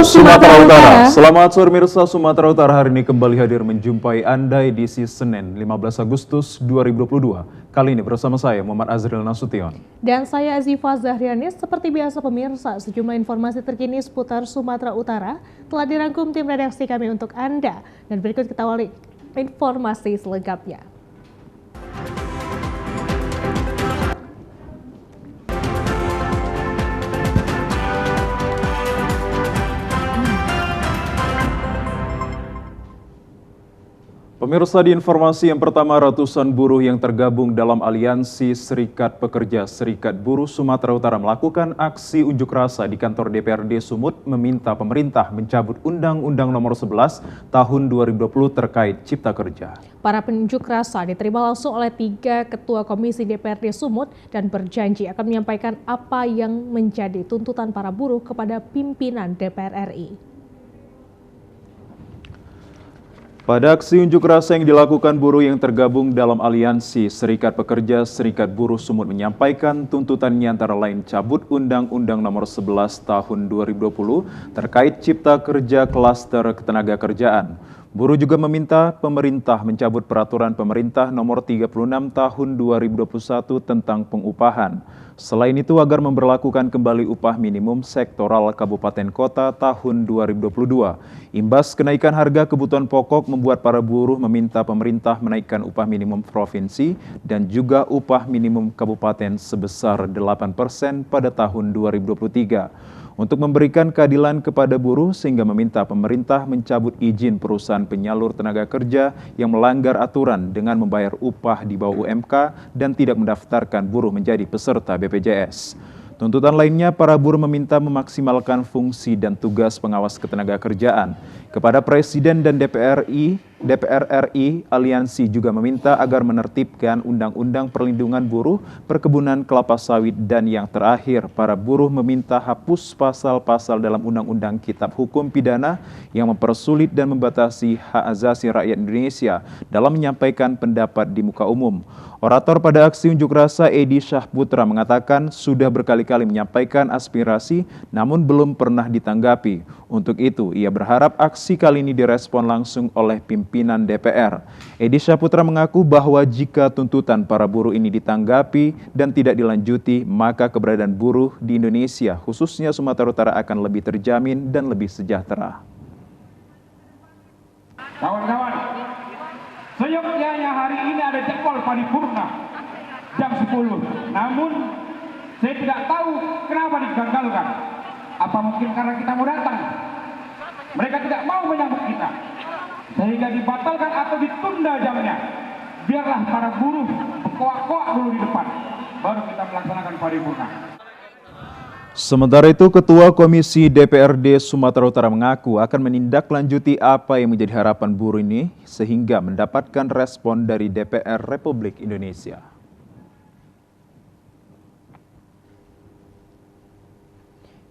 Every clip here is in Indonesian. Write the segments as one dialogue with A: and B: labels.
A: Sumatera Utara. Selamat sore pemirsa Sumatera Utara, hari ini kembali hadir menjumpai Anda edisi Senin 15 Agustus 2022. Kali ini bersama saya Muhammad Azril Nasution.
B: Dan saya Azifa Zahrianis. Seperti biasa pemirsa, sejumlah informasi terkini seputar Sumatera Utara telah dirangkum tim redaksi kami untuk Anda. Dan berikut kita awali informasi selengkapnya.
A: Pemirsa, di informasi yang pertama, ratusan buruh yang tergabung dalam Aliansi Serikat Pekerja Serikat Buruh Sumatera Utara melakukan aksi unjuk rasa di kantor DPRD Sumut meminta pemerintah mencabut Undang-Undang Nomor 11 Tahun 2020 terkait Cipta Kerja.
B: Para penunjuk rasa diterima langsung oleh 3 ketua komisi DPRD Sumut dan berjanji akan menyampaikan apa yang menjadi tuntutan para buruh kepada pimpinan DPR RI.
A: Pada aksi unjuk rasa yang dilakukan buruh yang tergabung dalam Aliansi Serikat Pekerja Serikat Buruh Sumut menyampaikan tuntutannya antara lain cabut Undang-Undang Nomor 11 Tahun 2020 terkait Cipta Kerja Klaster Ketenagakerjaan. Buruh juga meminta pemerintah mencabut Peraturan Pemerintah Nomor 36 Tahun 2021 tentang pengupahan. Selain itu, agar memberlakukan kembali upah minimum sektoral kabupaten kota tahun 2022. Imbas kenaikan harga kebutuhan pokok membuat para buruh meminta pemerintah menaikkan upah minimum provinsi dan juga upah minimum kabupaten sebesar 8% pada tahun 2023. Untuk memberikan keadilan kepada buruh sehingga meminta pemerintah mencabut izin perusahaan penyalur tenaga kerja yang melanggar aturan dengan membayar upah di bawah UMK dan tidak mendaftarkan buruh menjadi peserta BPJS. Tuntutan lainnya, para buruh meminta memaksimalkan fungsi dan tugas pengawas ketenagakerjaan. Kepada Presiden dan DPR RI, Aliansi juga meminta agar menertibkan Undang-Undang Perlindungan Buruh, Perkebunan Kelapa Sawit, dan yang terakhir, para buruh meminta hapus pasal-pasal dalam Undang-Undang Kitab Hukum Pidana yang mempersulit dan membatasi hak asasi rakyat Indonesia dalam menyampaikan pendapat di muka umum. Orator pada aksi unjuk rasa Edi Syahputra mengatakan sudah berkali-kali menyampaikan aspirasi namun belum pernah ditanggapi. Untuk itu, ia berharap aksi kali ini direspon langsung oleh pimpinan DPR. Edi Syahputra mengaku bahwa jika tuntutan para buruh ini ditanggapi dan tidak dilanjuti, maka keberadaan buruh di Indonesia, khususnya Sumatera Utara, akan lebih terjamin dan lebih sejahtera.
C: Kawan-kawan, seyogyanya hari ini ada jadwal paripurna jam 10. Namun saya tidak tahu kenapa digagalkan. Apa mungkin karena kita mau datang? Mereka tidak mau menyambut kita, sehingga dibatalkan atau ditunda jamnya. Biarlah para buruh berkoak-koak dulu di depan, baru kita melaksanakan paripurna.
A: Sementara itu, Ketua Komisi DPRD Sumatera Utara mengaku akan menindaklanjuti apa yang menjadi harapan buruh ini sehingga mendapatkan respon dari DPR Republik Indonesia.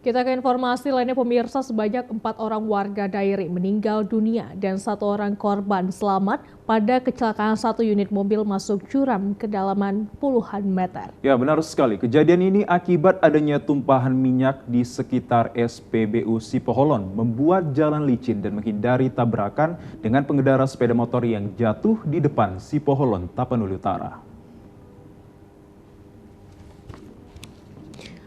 B: Kita ke informasi lainnya pemirsa, sebanyak 4 orang warga Dairi meninggal dunia dan 1 orang korban selamat pada kecelakaan 1 unit mobil masuk jurang kedalaman puluhan meter.
A: Ya, benar sekali. Kejadian ini akibat adanya tumpahan minyak di sekitar SPBU Sipoholon membuat jalan licin dan menghindari tabrakan dengan pengendara sepeda motor yang jatuh di depan Sipoholon, Tapanuli Utara.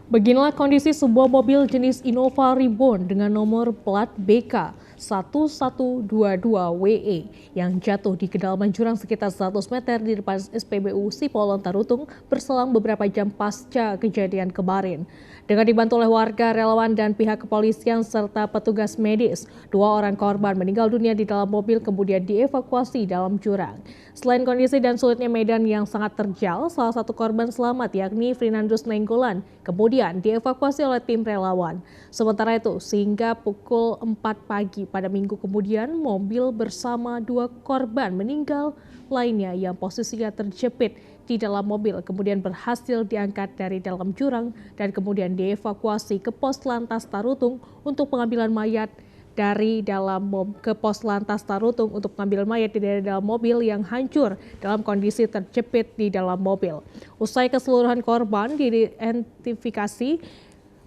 B: Beginilah kondisi sebuah mobil jenis Innova Reborn dengan nomor plat BK 1122WE yang jatuh di kedalaman jurang sekitar 100 meter di depan SPBU Sipoholon Tarutung berselang beberapa jam pasca kejadian kemarin. Dengan dibantu oleh warga, relawan, dan pihak kepolisian serta petugas medis, 2 orang korban meninggal dunia di dalam mobil kemudian dievakuasi dalam jurang. Selain kondisi dan sulitnya medan yang sangat terjal, salah satu korban selamat yakni Frinandus Nenggolan kemudian dievakuasi oleh tim relawan. Sementara itu, sehingga pukul 4 pagi pada minggu kemudian, mobil bersama 2 korban meninggal lainnya yang posisinya terjepit di dalam mobil kemudian berhasil diangkat dari dalam jurang dan kemudian dievakuasi ke Pos Lantas Tarutung untuk pengambilan mayat dari dalam ke Pos Lantas Tarutung untuk mengambil mayat dari dalam mobil yang hancur dalam kondisi terjepit di dalam mobil. Usai keseluruhan korban diidentifikasi,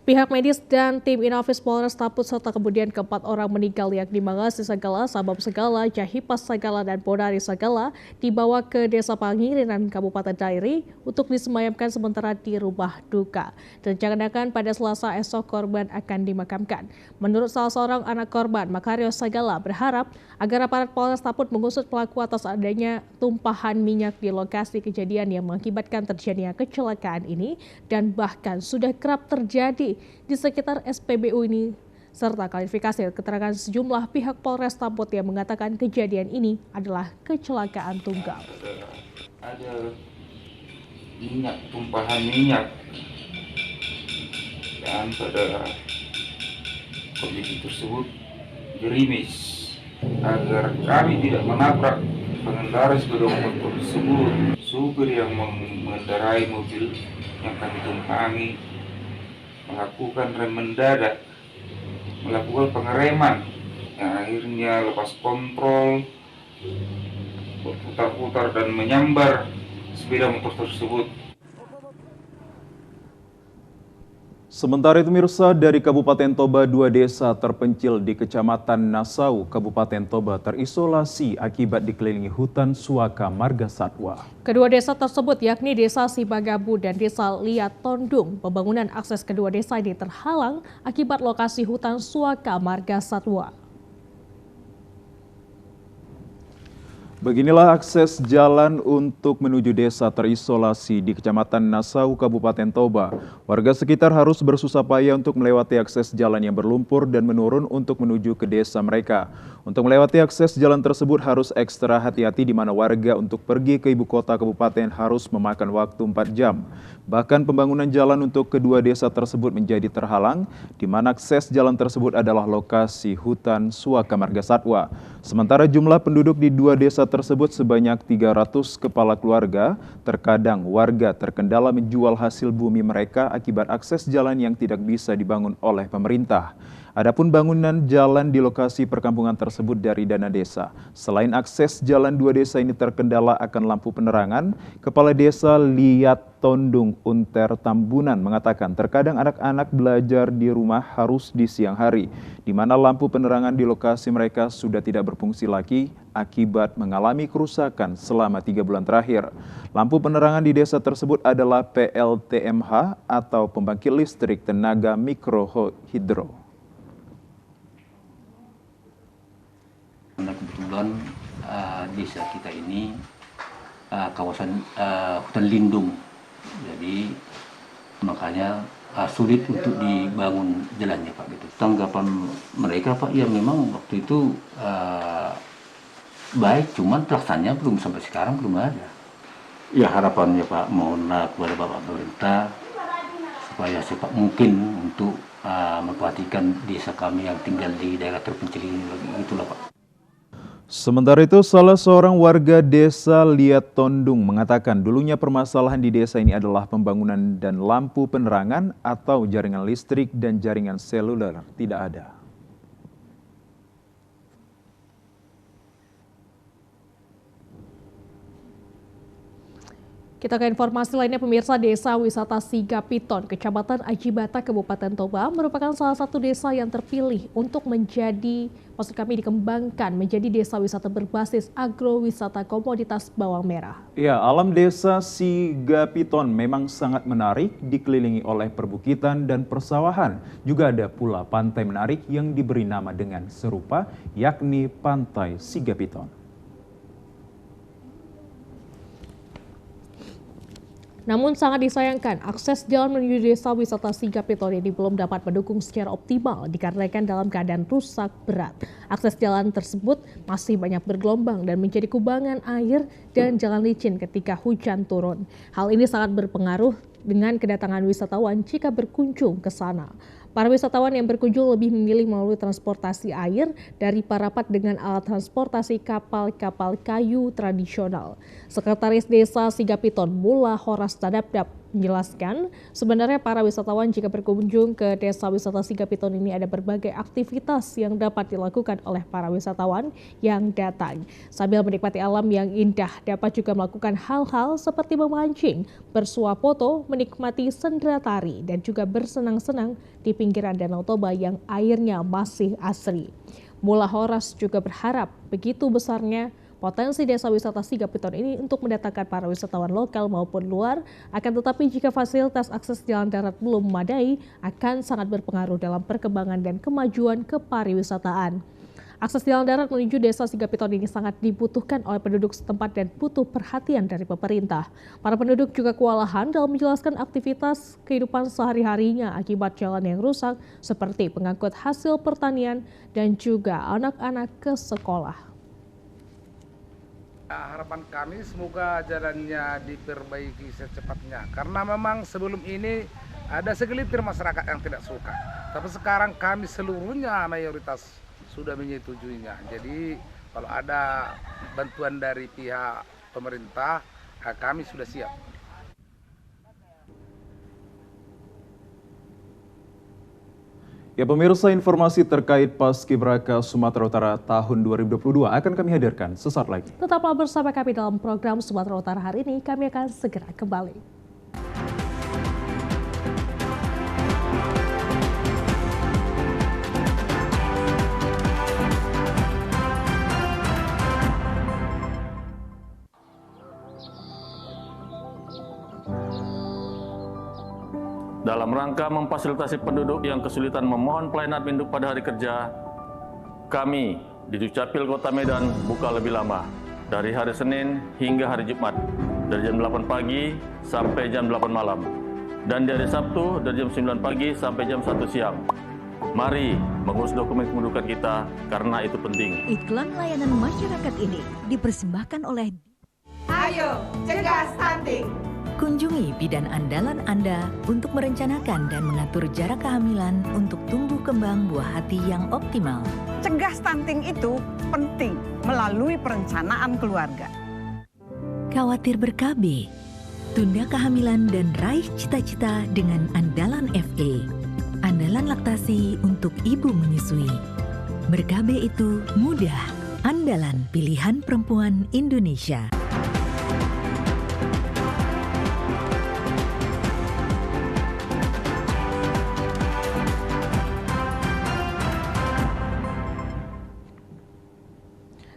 B: Pihak medis dan tim Inafis Polres Taput serta kemudian keempat orang meninggal yakni Mangasi Sagala, Sabab Segala, Jahipas Sagala, dan Ponari Sagala dibawa ke Desa Pangirinan, Kabupaten Dairi untuk disemayamkan sementara di rumah duka. Direncanakan pada Selasa esok korban akan dimakamkan. Menurut salah seorang anak korban, Makario Sagala berharap agar aparat Polres Taput mengusut pelaku atas adanya tumpahan minyak di lokasi kejadian yang mengakibatkan terjadinya kecelakaan ini dan bahkan sudah kerap terjadi di sekitar SPBU ini, serta klarifikasi keterangan sejumlah pihak Polres Taput yang mengatakan kejadian ini adalah kecelakaan tunggal.
D: Ada minyak, tumpahan minyak, dan pada kondisi tersebut gerimis agar kami tidak menabrak pengendara sepeda motor tersebut. Supir yang mengendarai mobil yang kami tumpangi melakukan rem mendadak, melakukan pengereman, yang akhirnya lepas kontrol, berputar-putar dan menyambar sepeda motor tersebut.
A: Sementara itu Mirsa, dari Kabupaten Toba, 2 desa terpencil di Kecamatan Nasau, Kabupaten Toba terisolasi akibat dikelilingi hutan suaka marga satwa.
B: Kedua desa tersebut yakni Desa Sibagabu dan Desa Liat Tondung. Pembangunan akses kedua desa ini terhalang akibat lokasi hutan suaka marga satwa.
A: Beginilah akses jalan untuk menuju desa terisolasi di Kecamatan Nasau, Kabupaten Toba. Warga sekitar harus bersusah payah untuk melewati akses jalan yang berlumpur dan menurun untuk menuju ke desa mereka. Untuk melewati akses jalan tersebut harus ekstra hati-hati di mana warga untuk pergi ke ibu kota kabupaten harus memakan waktu 4 jam. Bahkan pembangunan jalan untuk kedua desa tersebut menjadi terhalang, di mana akses jalan tersebut adalah lokasi hutan suaka marga satwa. Sementara jumlah penduduk di 2 desa tersebut sebanyak 300 kepala keluarga, terkadang warga terkendala menjual hasil bumi mereka akibat akses jalan yang tidak bisa dibangun oleh pemerintah. Adapun bangunan jalan di lokasi perkampungan tersebut dari dana desa. Selain akses jalan 2 desa ini terkendala akan lampu penerangan, Kepala Desa Liat Tondung Unter Tambunan mengatakan terkadang anak-anak belajar di rumah harus di siang hari, di mana lampu penerangan di lokasi mereka sudah tidak berfungsi lagi akibat mengalami kerusakan selama 3 bulan terakhir. Lampu penerangan di desa tersebut adalah PLTMH atau pembangkit listrik tenaga mikrohidro.
E: Kebetulan desa kita ini kawasan hutan lindung, jadi makanya sulit untuk dibangun jalannya Pak. Gitu. Tanggapan mereka Pak, ya memang waktu itu baik, cuman pelaksanaannya belum sampai sekarang belum ada. Ya harapannya Pak, mohonlah kepada Bapak pemerintah supaya cepat mungkin untuk memperhatikan desa kami yang tinggal di daerah terpencil ini, itulah Pak.
A: Sementara itu, salah seorang warga desa Liat Tondung mengatakan dulunya permasalahan di desa ini adalah pembangunan dan lampu penerangan atau jaringan listrik dan jaringan seluler tidak ada.
B: Kita ke informasi lainnya, pemirsa. Desa Wisata Sigapiton, Kecamatan Ajibata, Kabupaten Toba merupakan salah satu desa yang terpilih untuk dikembangkan menjadi desa wisata berbasis agrowisata komoditas bawang merah.
A: Ya, alam desa Sigapiton memang sangat menarik, dikelilingi oleh perbukitan dan persawahan. Juga ada pula pantai menarik yang diberi nama dengan serupa, yakni Pantai Sigapiton.
B: Namun sangat disayangkan, akses jalan menuju desa wisata Sigapiton ini belum dapat mendukung secara optimal dikarenakan dalam keadaan rusak berat. Akses jalan tersebut masih banyak bergelombang dan menjadi kubangan air dan jalan licin ketika hujan turun. Hal ini sangat berpengaruh dengan kedatangan wisatawan jika berkunjung ke sana. Para wisatawan yang berkunjung lebih memilih melalui transportasi air daripada dengan alat transportasi kapal-kapal kayu tradisional. Sekretaris Desa Sigapiton, Mula Horas Tadapdap, menjelaskan sebenarnya para wisatawan jika berkunjung ke Desa Wisata Sigapiton ini ada berbagai aktivitas yang dapat dilakukan oleh para wisatawan yang datang. Sambil menikmati alam yang indah, dapat juga melakukan hal-hal seperti memancing, bersuah foto, menikmati sendera tari, dan juga bersenang-senang di pinggiran Danau Toba yang airnya masih asri. Mula Horas juga berharap begitu besarnya potensi Desa Wisata Sigapiton ini untuk mendatangkan para wisatawan lokal maupun luar, akan tetapi jika fasilitas akses jalan darat belum memadai, akan sangat berpengaruh dalam perkembangan dan kemajuan kepariwisataan. Akses jalan darat menuju Desa Sigapiton ini sangat dibutuhkan oleh penduduk setempat dan butuh perhatian dari pemerintah. Para penduduk juga kewalahan dalam menjelaskan aktivitas kehidupan sehari-harinya akibat jalan yang rusak, seperti pengangkut hasil pertanian dan juga anak-anak ke sekolah.
F: Harapan kami semoga jalannya diperbaiki secepatnya, karena memang sebelum ini ada segelintir masyarakat yang tidak suka, tapi sekarang kami seluruhnya mayoritas sudah menyetujuinya. Jadi kalau ada bantuan dari pihak pemerintah, kami sudah siap.
A: Ya pemirsa, informasi terkait Paskibraka Sumatera Utara tahun 2022 akan kami hadirkan sesaat lagi.
B: Tetaplah bersama kami dalam program Sumatera Utara hari ini, kami akan segera kembali.
G: Dalam rangka memfasilitasi penduduk yang kesulitan memohon pelayanan induk pada hari kerja, kami di Dukcapil Kota Medan buka lebih lama, dari hari Senin hingga hari Jumat, dari jam 8 pagi sampai jam 8 malam, dan di hari Sabtu dari jam 9 pagi sampai jam 1 siang. Mari mengurus dokumen kependudukan kita karena itu penting.
H: Iklan layanan masyarakat ini dipersembahkan oleh
I: Ayo Cegah Stunting.
H: Kunjungi bidan andalan Anda untuk merencanakan dan mengatur jarak kehamilan untuk tumbuh kembang buah hati yang optimal.
I: Cegah stunting itu penting melalui perencanaan keluarga.
H: Khawatir ber-KB? Tunda kehamilan dan raih cita-cita dengan andalan FA. Andalan laktasi untuk ibu menyusui. Ber-KB itu mudah. Andalan pilihan perempuan Indonesia.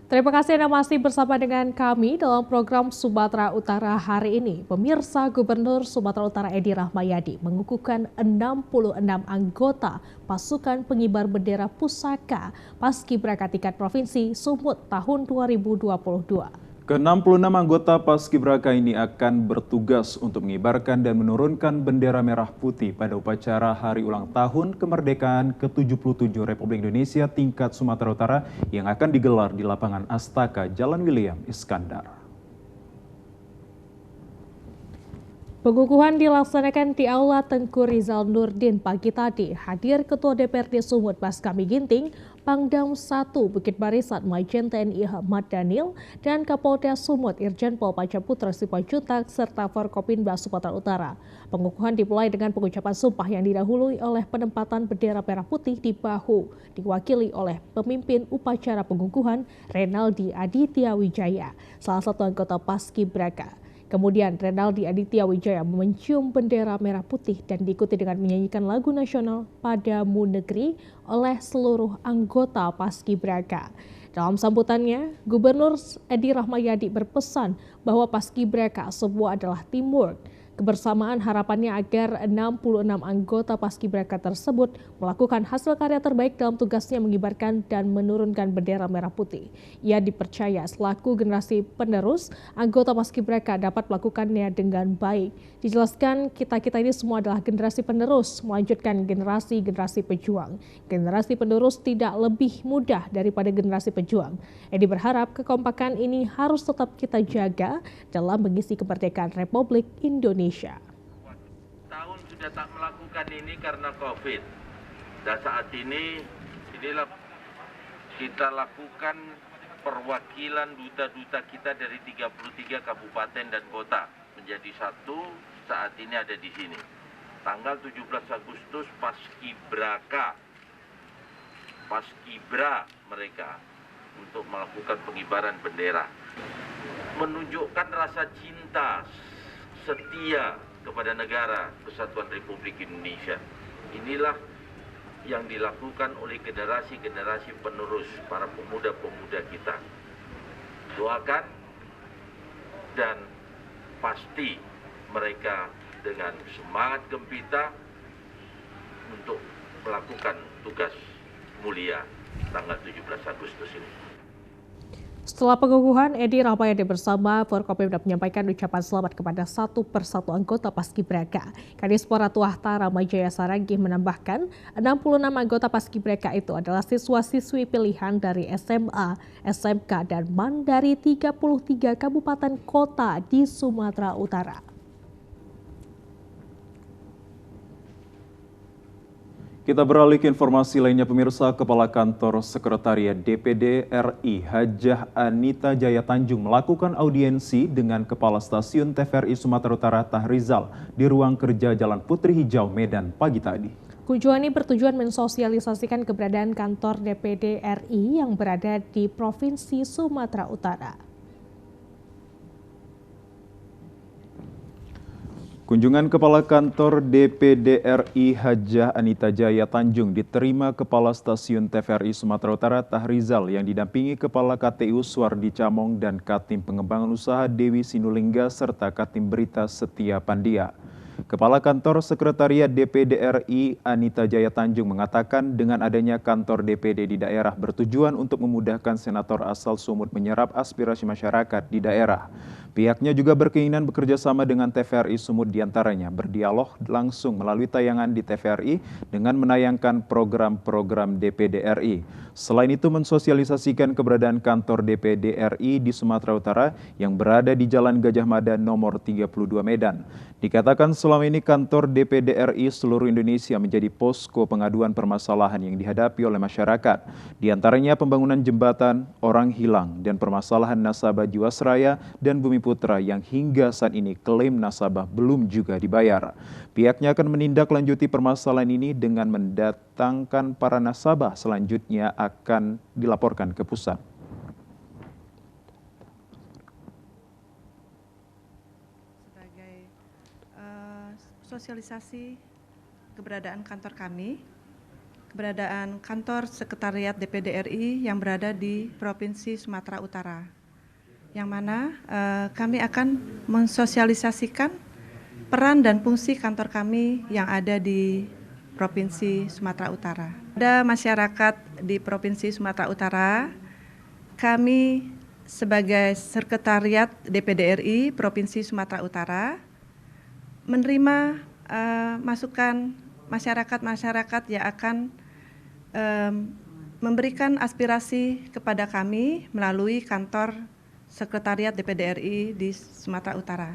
B: Terima kasih Anda masih bersama dengan kami dalam program Sumatera Utara hari ini. Pemirsa, Gubernur Sumatera Utara Edi Rahmayadi mengukuhkan 66 anggota pasukan pengibar bendera pusaka Paskibraka tingkat Provinsi Sumut tahun 2022.
A: Ke-66 anggota Paskibraka ini akan bertugas untuk mengibarkan dan menurunkan bendera merah putih pada upacara Hari Ulang Tahun Kemerdekaan ke-77 Republik Indonesia tingkat Sumatera Utara yang akan digelar di lapangan Astaka, Jalan William Iskandar.
B: Pengukuhan dilaksanakan di Aula Tengku Rizal Nurdin pagi tadi. Hadir Ketua DPRD Sumut Baskami Ginting, Pangdam 1 Bukit Barisan Majen TNI Ahmad Daniel, dan Kapolda Sumut Irjen Pol Pacaputra Sipajutak serta Forkopimda Sumatera Utara. Pengukuhan dimulai dengan pengucapan sumpah yang didahului oleh penempatan bendera merah putih di bahu, diwakili oleh pemimpin upacara pengukuhan Renaldi Aditya Wijaya, salah satu anggota Paskibraka. Kemudian Renaldi Aditya Wijaya mencium bendera merah putih dan diikuti dengan menyanyikan lagu nasional Padamu Negeri oleh seluruh anggota Paskibraka. Dalam sambutannya, Gubernur Edi Rahmayadi berpesan bahwa Paskibraka semua adalah teamwork. Kebersamaan harapannya agar 66 anggota Paskibraka tersebut melakukan hasil karya terbaik dalam tugasnya mengibarkan dan menurunkan bendera merah putih. Ia dipercaya selaku generasi penerus, anggota Paskibraka dapat melakukannya dengan baik. Dijelaskan kita-kita ini semua adalah generasi penerus, melanjutkan generasi-generasi pejuang. Generasi penerus tidak lebih mudah daripada generasi pejuang. Edi berharap kekompakan ini harus tetap kita jaga dalam mengisi kemerdekaan Republik Indonesia.
J: Tahun sudah tak melakukan ini karena COVID. Dan saat ini, inilah kita lakukan perwakilan duta-duta kita dari 33 kabupaten dan kota menjadi satu saat ini ada di sini. Tanggal 17 Agustus Paskibra mereka untuk melakukan pengibaran bendera. Menunjukkan rasa cinta, setia kepada negara Kesatuan Republik Indonesia. Inilah yang dilakukan oleh generasi-generasi penerus para pemuda-pemuda kita. Doakan dan pasti mereka dengan semangat gembira untuk melakukan tugas mulia tanggal 17 Agustus ini.
B: Setelah pengukuhan, Edi Rahmayadi bersama Forkopimda menyampaikan ucapan selamat kepada satu persatu anggota Paskibraka. Kadis Poratuah Ramajaya Saragih menambahkan, 66 anggota Paskibraka itu adalah siswa-siswi pilihan dari SMA, SMK, dan MAN dari 33 kabupaten kota di Sumatera Utara.
A: Kita beralih ke informasi lainnya pemirsa. Kepala Kantor Sekretariat DPD RI Hajah Anita Jaya Tanjung melakukan audiensi dengan Kepala Stasiun TVRI Sumatera Utara Tahrizal di ruang kerja Jalan Putri Hijau, Medan pagi tadi.
B: Kunjungan ini bertujuan mensosialisasikan keberadaan kantor DPD RI yang berada di Provinsi Sumatera Utara.
A: Kunjungan Kepala Kantor DPD RI Hajah Anita Jaya Tanjung diterima Kepala Stasiun TVRI Sumatera Utara Tahrizal yang didampingi Kepala KTU Suardi Camong dan Katim Pengembangan Usaha Dewi Sinulingga serta Katim Berita Setia Pandia. Kepala Kantor Sekretariat DPD RI Anita Jaya Tanjung mengatakan dengan adanya kantor DPD di daerah bertujuan untuk memudahkan senator asal Sumut menyerap aspirasi masyarakat di daerah. Pihaknya juga berkeinginan bekerja sama dengan TVRI Sumut diantaranya berdialog langsung melalui tayangan di TVRI dengan menayangkan program-program DPD RI. Selain itu mensosialisasikan keberadaan kantor DPD RI di Sumatera Utara yang berada di Jalan Gajah Mada nomor 32 Medan. Dikatakan selama ini kantor DPD RI seluruh Indonesia menjadi posko pengaduan permasalahan yang dihadapi oleh masyarakat. Di antaranya pembangunan jembatan, orang hilang, dan permasalahan nasabah Jiwasraya dan Bumi Putra yang hingga saat ini klaim nasabah belum juga dibayar. Pihaknya akan menindaklanjuti permasalahan ini dengan mendatangkan para nasabah, selanjutnya akan dilaporkan ke pusat.
K: Sosialisasi keberadaan kantor kami, keberadaan kantor Sekretariat DPD RI yang berada di Provinsi Sumatera Utara, yang mana kami akan mensosialisasikan peran dan fungsi kantor kami yang ada di Provinsi Sumatera Utara. Ada masyarakat di Provinsi Sumatera Utara, kami sebagai Sekretariat DPD RI Provinsi Sumatera Utara menerima masukan masyarakat yang akan memberikan aspirasi kepada kami melalui kantor Sekretariat DPD RI di Sumatera Utara.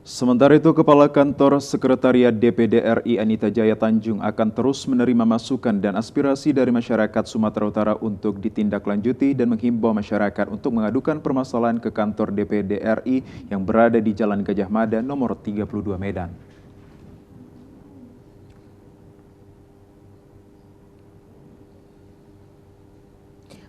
A: Sementara itu, Kepala Kantor Sekretariat DPD RI Anita Jaya Tanjung akan terus menerima masukan dan aspirasi dari masyarakat Sumatera Utara untuk ditindaklanjuti dan menghimbau masyarakat untuk mengadukan permasalahan ke kantor DPD RI yang berada di Jalan Gajah Mada nomor 32 Medan.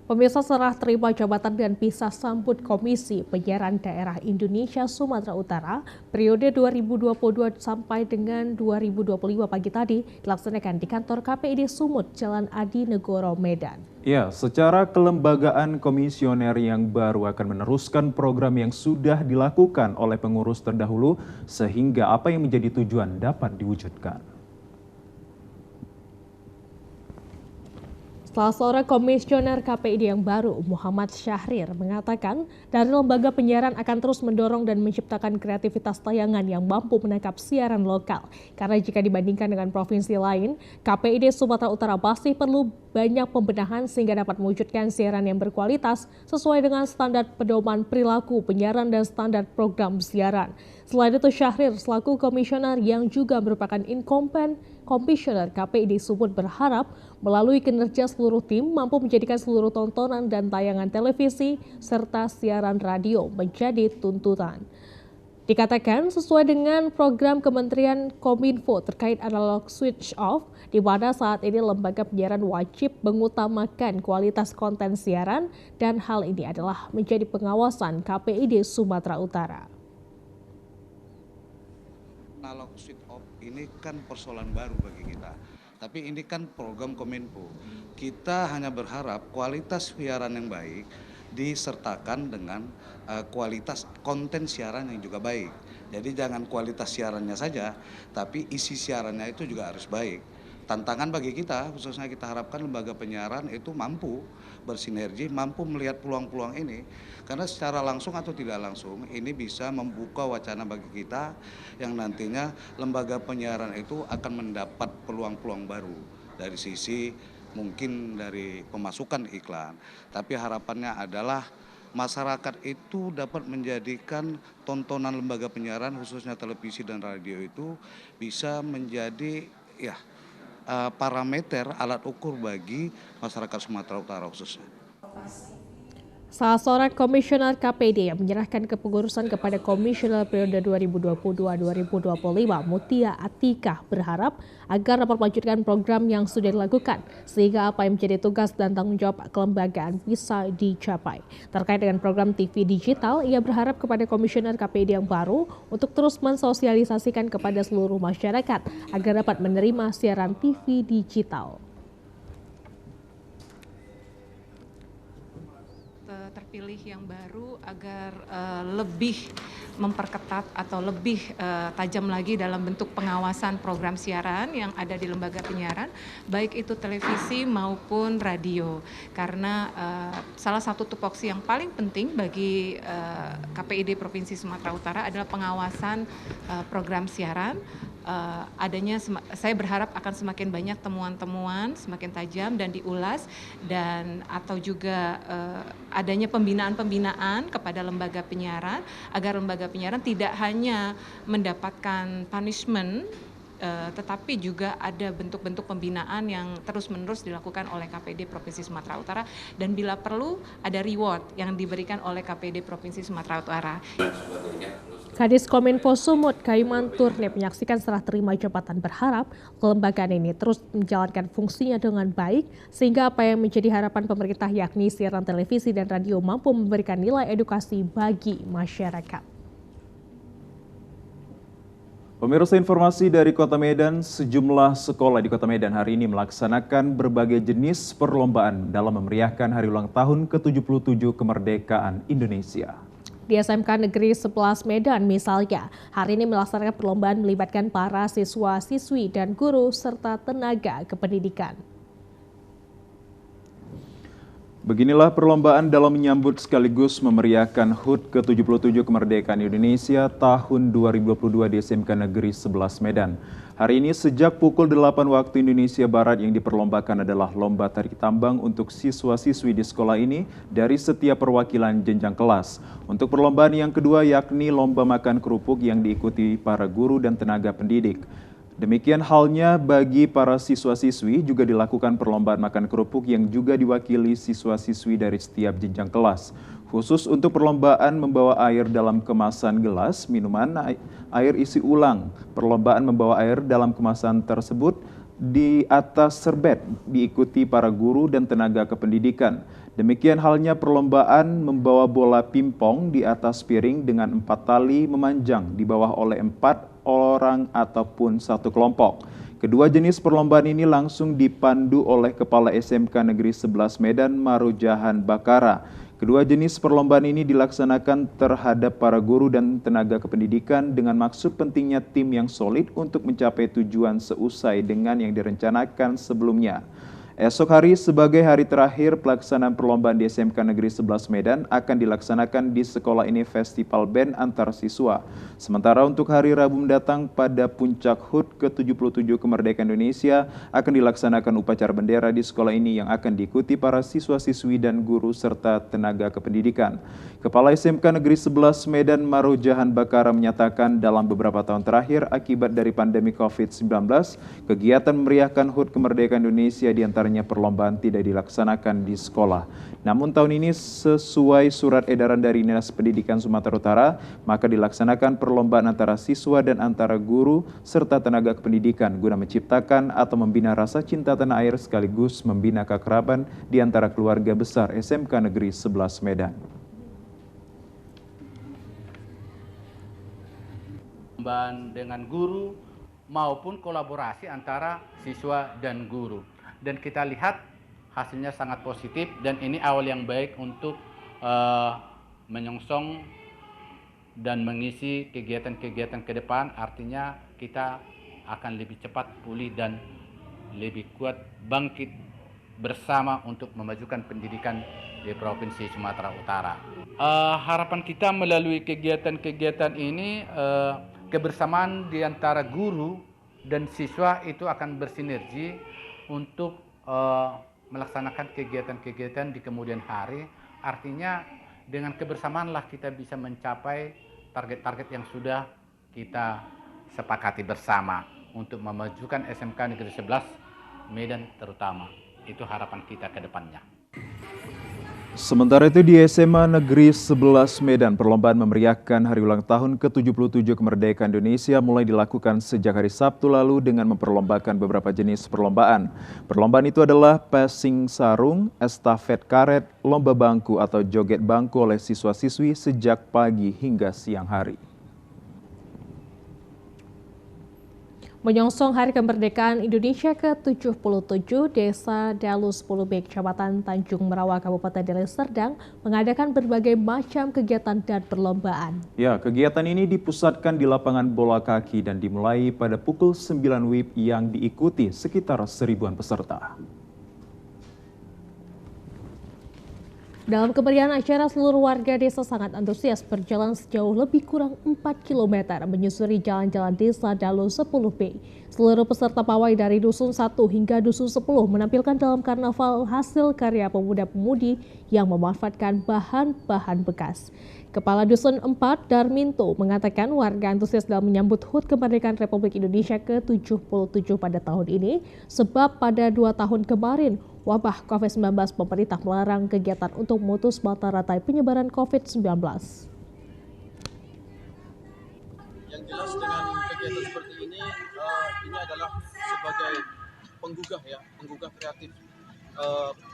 B: Pemirsa, serah terima jabatan dan pisah sambut Komisi Penyiaran Daerah Indonesia Sumatera Utara periode 2022 sampai dengan 2025 pagi tadi dilaksanakan di kantor KPID Sumut, Jalan Adi Negoro, Medan.
A: Ya, secara kelembagaan komisioner yang baru akan meneruskan program yang sudah dilakukan oleh pengurus terdahulu sehingga apa yang menjadi tujuan dapat diwujudkan.
B: Salah seorang komisioner KPID yang baru, Muhammad Syahrir, mengatakan dari lembaga penyiaran akan terus mendorong dan menciptakan kreativitas tayangan yang mampu menangkap siaran lokal. Karena jika dibandingkan dengan provinsi lain, KPID Sumatera Utara masih perlu banyak pembenahan sehingga dapat mewujudkan siaran yang berkualitas sesuai dengan standar pedoman perilaku penyiaran dan standar program siaran. Selain itu, Syahrir selaku komisioner yang juga merupakan incumbent komisioner KPID Sumut berharap melalui kinerja seluruh tim mampu menjadikan seluruh tontonan dan tayangan televisi serta siaran radio menjadi tuntutan. Dikatakan sesuai dengan program Kementerian Kominfo terkait analog switch off, di mana saat ini lembaga penyiaran wajib mengutamakan kualitas konten siaran dan hal ini adalah menjadi pengawasan KPID Sumatera Utara.
L: Analog switch off ini kan persoalan baru bagi kita, tapi ini kan program Kominfo. Kita hanya berharap kualitas siaran yang baik disertakan dengan kualitas konten siaran yang juga baik. Jadi jangan kualitas siarannya saja, tapi isi siarannya itu juga harus baik. Tantangan bagi kita, khususnya kita harapkan lembaga penyiaran itu mampu bersinergi, mampu melihat peluang-peluang ini. Karena secara langsung atau tidak langsung, ini bisa membuka wacana bagi kita yang nantinya lembaga penyiaran itu akan mendapat peluang-peluang baru dari sisi mungkin dari pemasukan iklan, tapi harapannya adalah masyarakat itu dapat menjadikan tontonan lembaga penyiaran khususnya televisi dan radio itu bisa menjadi parameter alat ukur bagi masyarakat Sumatera Utara khususnya.
B: Salah seorang komisioner KPID yang menyerahkan kepengurusan kepada komisioner periode 2022-2025, Mutia Atika, berharap agar dapat melanjutkan program yang sudah dilakukan, sehingga apa yang menjadi tugas dan tanggung jawab kelembagaan bisa dicapai. Terkait dengan program TV digital, ia berharap kepada komisioner KPID yang baru untuk terus mensosialisasikan kepada seluruh masyarakat agar dapat menerima siaran TV digital.
M: Terpilih yang baru agar lebih memperketat atau lebih tajam lagi dalam bentuk pengawasan program siaran yang ada di lembaga penyiaran, baik itu televisi maupun radio. Karena salah satu tupoksi yang paling penting bagi KPID Provinsi Sumatera Utara adalah pengawasan program siaran. Saya berharap akan semakin banyak temuan-temuan, semakin tajam dan diulas, dan atau juga adanya pembinaan-pembinaan kepada lembaga penyiaran agar lembaga penyiaran tidak hanya mendapatkan punishment, tetapi juga ada bentuk-bentuk pembinaan yang terus-menerus dilakukan oleh KPID Provinsi Sumatera Utara, dan bila perlu ada reward yang diberikan oleh KPID Provinsi Sumatera Utara.
B: Kadis Kominfo Sumut Kaiman Turnip menyaksikan serah terima jabatan, berharap kelembagaan ini terus menjalankan fungsinya dengan baik sehingga apa yang menjadi harapan pemerintah yakni siaran televisi dan radio mampu memberikan nilai edukasi bagi masyarakat.
A: Pemirsa, informasi dari Kota Medan, sejumlah sekolah di Kota Medan hari ini melaksanakan berbagai jenis perlombaan dalam memeriahkan hari ulang tahun ke-77 kemerdekaan Indonesia.
B: Di SMK Negeri 11 Medan misalnya, hari ini melaksanakan perlombaan melibatkan para siswa-siswi dan guru serta tenaga kependidikan.
A: Beginilah perlombaan dalam menyambut sekaligus memeriahkan HUT ke-77 kemerdekaan Indonesia tahun 2022 di SMK Negeri 11 Medan. Hari ini sejak pukul 8 waktu Indonesia Barat yang diperlombakan adalah lomba tarik tambang untuk siswa-siswi di sekolah ini dari setiap perwakilan jenjang kelas. Untuk perlombaan yang kedua yakni lomba makan kerupuk yang diikuti para guru dan tenaga pendidik. Demikian halnya bagi para siswa-siswi juga dilakukan perlombaan makan kerupuk yang juga diwakili siswa-siswi dari setiap jenjang kelas. Khusus untuk perlombaan membawa air dalam kemasan gelas, minuman, air isi ulang. Perlombaan membawa air dalam kemasan tersebut di atas serbet diikuti para guru dan tenaga kependidikan. Demikian halnya perlombaan membawa bola pimpong di atas piring dengan 4 tali memanjang di bawah oleh 4 orang ataupun satu kelompok. Kedua jenis perlombaan ini langsung dipandu oleh Kepala SMK Negeri 11 Medan, Marujahan Bakara. Kedua jenis perlombaan ini dilaksanakan terhadap para guru dan tenaga kependidikan dengan maksud pentingnya tim yang solid untuk mencapai tujuan seusai dengan yang direncanakan sebelumnya. Esok hari sebagai hari terakhir pelaksanaan perlombaan di SMK Negeri 11 Medan akan dilaksanakan di sekolah ini festival band antar siswa. Sementara untuk hari Rabu mendatang pada puncak HUT ke-77 kemerdekaan Indonesia akan dilaksanakan upacara bendera di sekolah ini yang akan diikuti para siswa-siswi dan guru serta tenaga kependidikan. Kepala SMK Negeri 11 Medan, Marujahan Bakara, menyatakan dalam beberapa tahun terakhir akibat dari pandemi COVID-19, kegiatan memeriahkan HUT kemerdekaan Indonesia diantaranya besarnya perlombaan tidak dilaksanakan di sekolah. Namun tahun ini sesuai surat edaran dari Dinas Pendidikan Sumatera Utara, maka dilaksanakan perlombaan antara siswa dan antara guru serta tenaga kependidikan guna menciptakan atau membina rasa cinta tanah air sekaligus membina keakraban di antara keluarga besar SMK Negeri 11 Medan.
N: Dengan guru maupun kolaborasi antara siswa dan guru. Dan kita lihat hasilnya sangat positif dan ini awal yang baik untuk menyongsong dan mengisi kegiatan-kegiatan ke depan. Artinya kita akan lebih cepat pulih dan lebih kuat bangkit bersama untuk memajukan pendidikan di Provinsi Sumatera Utara. Harapan kita melalui kegiatan-kegiatan ini kebersamaan di antara guru dan siswa itu akan bersinergi untuk melaksanakan kegiatan-kegiatan di kemudian hari. Artinya dengan kebersamaanlah kita bisa mencapai target-target yang sudah kita sepakati bersama untuk memajukan SMK Negeri 11 Medan terutama. Itu harapan kita ke depannya.
A: Sementara itu di SMA Negeri 11 Medan, perlombaan memeriahkan hari ulang tahun ke-77 kemerdekaan Indonesia mulai dilakukan sejak hari Sabtu lalu dengan memperlombakan beberapa jenis perlombaan. Perlombaan itu adalah passing sarung, estafet karet, lomba bangku atau joget bangku oleh siswa-siswi sejak pagi hingga siang hari.
B: Menyongsong Hari Kemerdekaan Indonesia ke-77, Desa Dalus 10B, Kecamatan Tanjung Merawa, Kabupaten Deli Serdang, mengadakan berbagai macam kegiatan dan perlombaan.
A: Ya, kegiatan ini dipusatkan di lapangan bola kaki dan dimulai pada pukul 9 WIB yang diikuti sekitar 1000-an peserta.
B: Dalam kemeriahan acara, seluruh warga desa sangat antusias berjalan sejauh lebih kurang 4 km menyusuri jalan-jalan desa Dalus 10B. Seluruh peserta pawai dari Dusun 1 hingga Dusun 10 menampilkan dalam karnaval hasil karya pemuda-pemudi yang memanfaatkan bahan-bahan bekas. Kepala Dusun 4 Darminto mengatakan warga antusias dalam menyambut HUT Kemerdekaan Republik Indonesia ke-77 pada tahun ini sebab pada 2 tahun kemarin wabah COVID-19 pemerintah melarang kegiatan untuk memutus mata rantai penyebaran COVID-19.
O: Yang jelas dengan kegiatan seperti ini adalah sebagai penggugah kreatif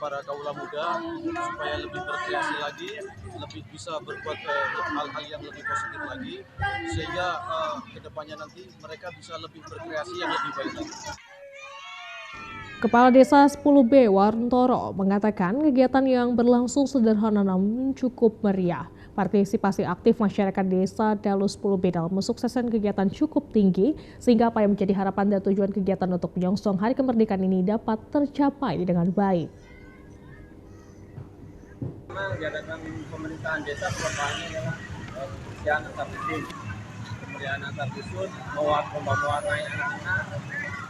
O: para kaula muda supaya lebih berkreasi lagi, lebih bisa berbuat hal-hal yang lebih positif lagi, sehingga kedepannya nanti mereka bisa lebih berkreasi yang lebih baik lagi.
B: Kepala Desa 10B Warntoro mengatakan kegiatan yang berlangsung sederhana namun cukup meriah. Partisipasi aktif masyarakat Desa Dalus 10B dalam mensukseskan kegiatan cukup tinggi sehingga apa yang menjadi harapan dan tujuan kegiatan untuk menyongsong Hari Kemerdekaan ini dapat tercapai dengan baik.
P: Kegiatan pemerintahan desa perlombaan adalah kebersihan antar dusun, kemeriahan antar dusun, mewarnai anak-anak,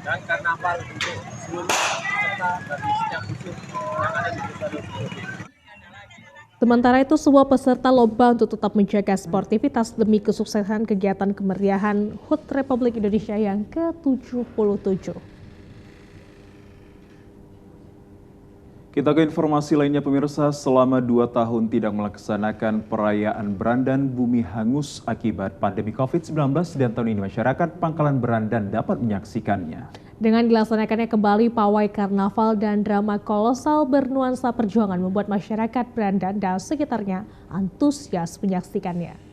P: dan karnaval untuk seluruh peserta dari setiap dusun yang ada di Desa Dalus 10B.
B: Sementara itu, semua peserta lomba untuk tetap menjaga sportivitas demi kesuksesan kegiatan kemeriahan HUT Republik Indonesia yang ke-77.
A: Kita ke informasi lainnya pemirsa, selama 2 tahun tidak melaksanakan perayaan Berandan Bumi hangus akibat pandemi COVID-19 dan tahun ini masyarakat Pangkalan Berandan dapat menyaksikannya.
B: Dengan dilaksanakannya kembali pawai karnaval dan drama kolosal bernuansa perjuangan membuat masyarakat Berandan dan sekitarnya antusias menyaksikannya.